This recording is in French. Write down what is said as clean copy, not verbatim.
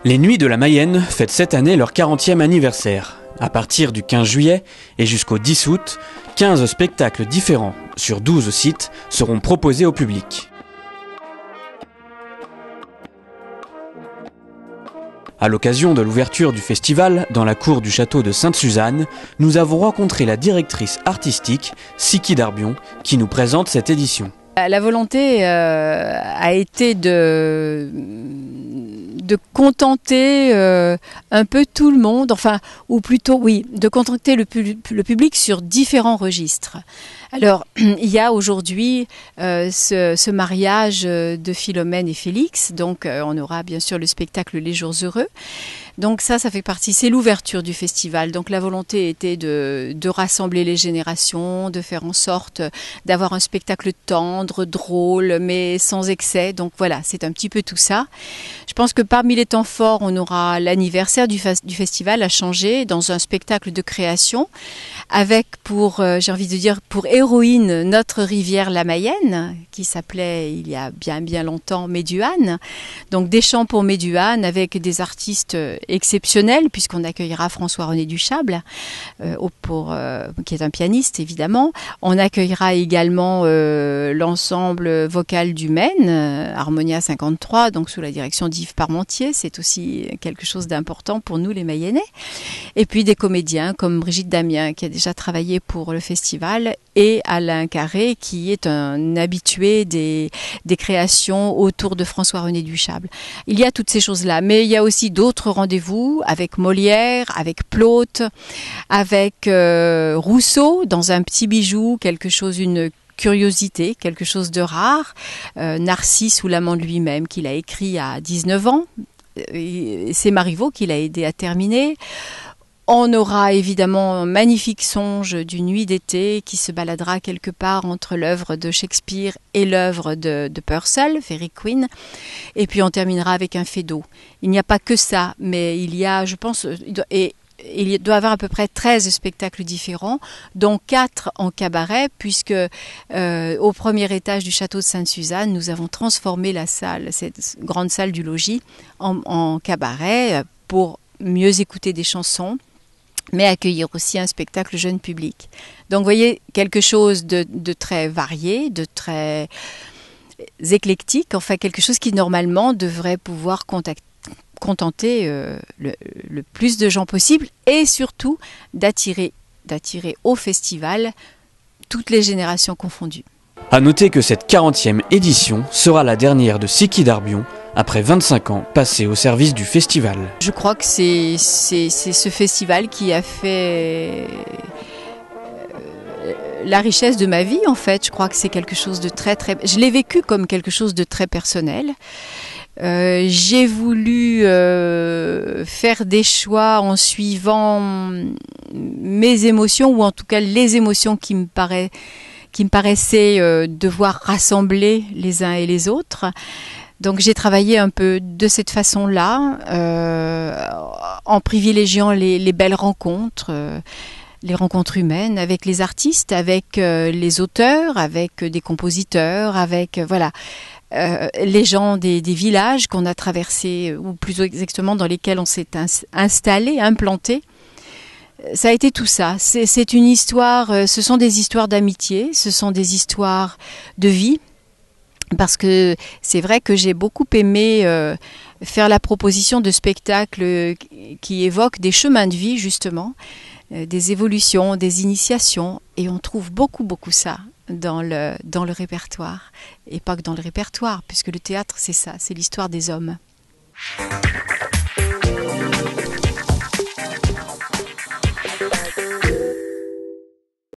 Les Nuits de la Mayenne fêtent cette année leur 40e anniversaire. À partir du 15 juillet et jusqu'au 10 août, 15 spectacles différents sur 12 sites seront proposés au public. À l'occasion de l'ouverture du festival, dans la cour du château de Sainte-Suzanne, nous avons rencontré la directrice artistique, Siki Darbion, qui nous présente cette édition. La volonté a été de contenter un peu tout le monde, enfin, ou plutôt, oui, de contenter le public sur différents registres. Alors, il y a aujourd'hui ce mariage de Philomène et Félix, donc on aura bien sûr le spectacle Les Jours Heureux. Donc ça fait partie, c'est l'ouverture du festival. Donc la volonté était de rassembler les générations, de faire en sorte d'avoir un spectacle tendre, drôle, mais sans excès. Donc voilà, c'est un petit peu tout ça. Je pense que parmi les temps forts, on aura l'anniversaire du festival à changer dans un spectacle de création avec j'ai envie de dire, pour héroïne notre rivière la Mayenne, qui s'appelait il y a bien longtemps Méduane. Donc des chants pour Méduane avec des artistes exceptionnels, puisqu'on accueillera François-René Duchâble, qui est un pianiste évidemment. On accueillera également l'ensemble vocal du Maine, Harmonia 53, donc sous la direction d'Yves Parmentier. C'est aussi quelque chose d'important pour nous les Mayennais. Et puis des comédiens comme Brigitte Damien, qui a déjà travaillé pour le festival, et Alain Carré, qui est un habitué des créations autour de François-René Duchâble. Il y a toutes ces choses-là, mais il y a aussi d'autres rendez-vous avec Molière, avec Plaute, avec Rousseau, dans un petit bijou, une curiosité, quelque chose de rare, Narcisse ou l'amant de lui-même, qu'il a écrit à 19 ans. C'est Marivaux qui l'a aidé à terminer. On aura évidemment un magnifique songe d'une nuit d'été qui se baladera quelque part entre l'œuvre de Shakespeare et l'œuvre de Purcell, Fairy Queen. Et puis on terminera avec un Feydeau. Il n'y a pas que ça, mais il y a, je pense, il doit y avoir à peu près 13 spectacles différents, dont 4 en cabaret, puisque au premier étage du château de Sainte-Suzanne, nous avons transformé la salle, cette grande salle du logis, en cabaret pour mieux écouter des chansons, mais accueillir aussi un spectacle jeune public. Donc vous voyez, quelque chose de très varié, de très éclectique, enfin quelque chose qui normalement devrait pouvoir contenter le plus de gens possible, et surtout d'attirer au festival toutes les générations confondues. À noter que cette 40e édition sera la dernière de Siki Darbion, après 25 ans passés au service du festival. Je crois que c'est ce festival qui a fait la richesse de ma vie, en fait. Je crois que c'est quelque chose de très... Je l'ai vécu comme quelque chose de très personnel. J'ai voulu faire des choix en suivant mes émotions, ou en tout cas les émotions qui me paraissaient devoir rassembler les uns et les autres. Donc j'ai travaillé un peu de cette façon-là, en privilégiant les belles rencontres, les rencontres humaines avec les artistes, avec les auteurs, avec des compositeurs, avec les gens des villages qu'on a traversés, ou plus exactement dans lesquels on s'est installé, implanté. Ça a été tout ça. C'est une histoire, ce sont des histoires d'amitié, ce sont des histoires de vie. Parce que c'est vrai que j'ai beaucoup aimé faire la proposition de spectacles qui évoquent des chemins de vie, justement, des évolutions, des initiations, et on trouve beaucoup ça dans le répertoire. Et pas que dans le répertoire, puisque le théâtre, c'est ça, c'est l'histoire des hommes.